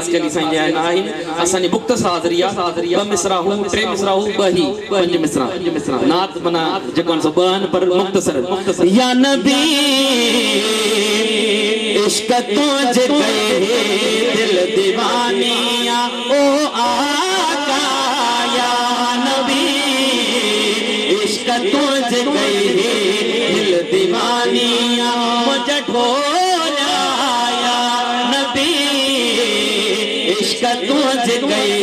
चली साईं जय नाइन असानी मुक्त सादरिया ब मिसरा हूं टे मिसरा हूं बही पंज मिसरा नात बना जकोन सो बन पर मुक्तसर या नबी इश्क तुझ गए दिल दीवानिया ओ आका या नबी इश्क तुझ गए दिल दीवानिया मुझे ढोला या नबी इश्क तुझ गए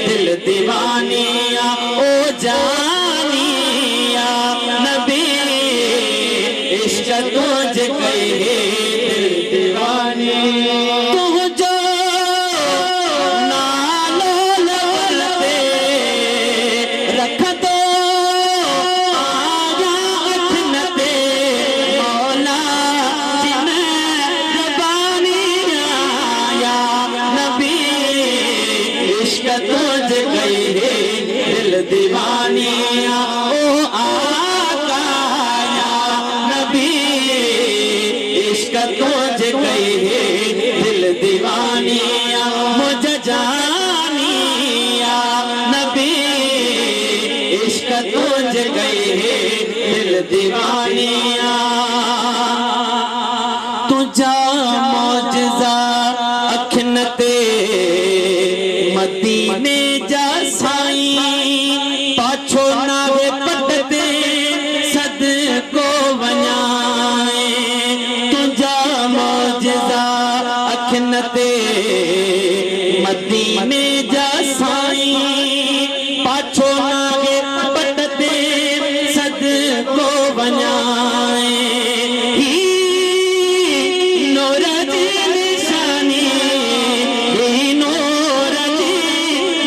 दिल दीवानिया ओ जानिया नबी इश्क तुझ गए दिल दीवानिया तू जो नालो लबलते रख दो आया अखनते मौला जिन्हें रबानिया या नबी इश्क तुझ गए दिल दीवानिया ओ आका या नबी इश्क तुझ गए दिल दीवानिया मुझे जानिया नबी इश्क तुझ गए दिल दीवानिया तुझा मौजज़ा अखनते मदीने जा साईं पाछो नावे पटते सदको वञाए तुझा मौजज़ा अखनते मदीने जा साईं पाछो नावे पटते सदको वञाए नूर जी निशानी नूर जी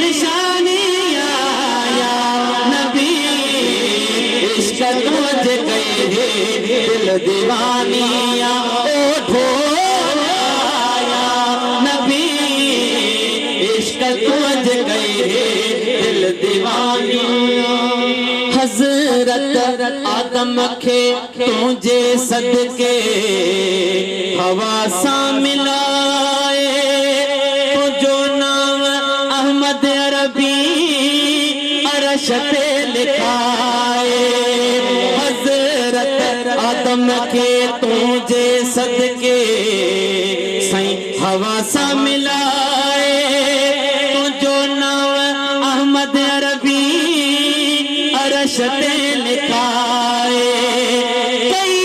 निशानी या नबी इश्क तुझ गए दिल दीवानिया ओ ढोला या नबी इश्क तुझ गए दिल दीवानिया हजरत आदम के तुझे सदके हवा सा मिलाए तुझो नाम अहमद अरबी अरश पे लिखाए हजरत आदम के तुझे सदके सही हवा सा मिलाए तुझो नाम अहमद अरबी अरश पे लिखाए कई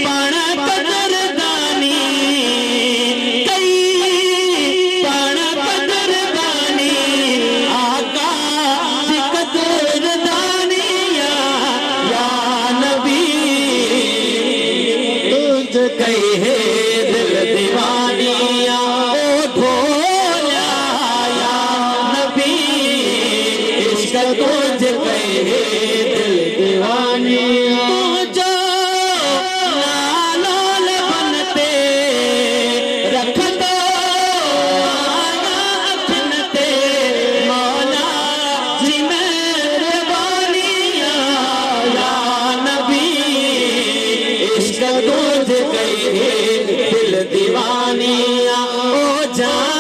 पण कदरदानी कई पण कदरदानी आका जी कदरदानी या नबी तुझ गए दिल दीवानिया ओ ढोला या नबी इश्क तुझ गए दिल दीवानिया तुझो नालो बनते रख दो आया अखनते मौला जिन्हें रबानिया या नबी इश्क तुझ गए दिल दीवानिया ओ जान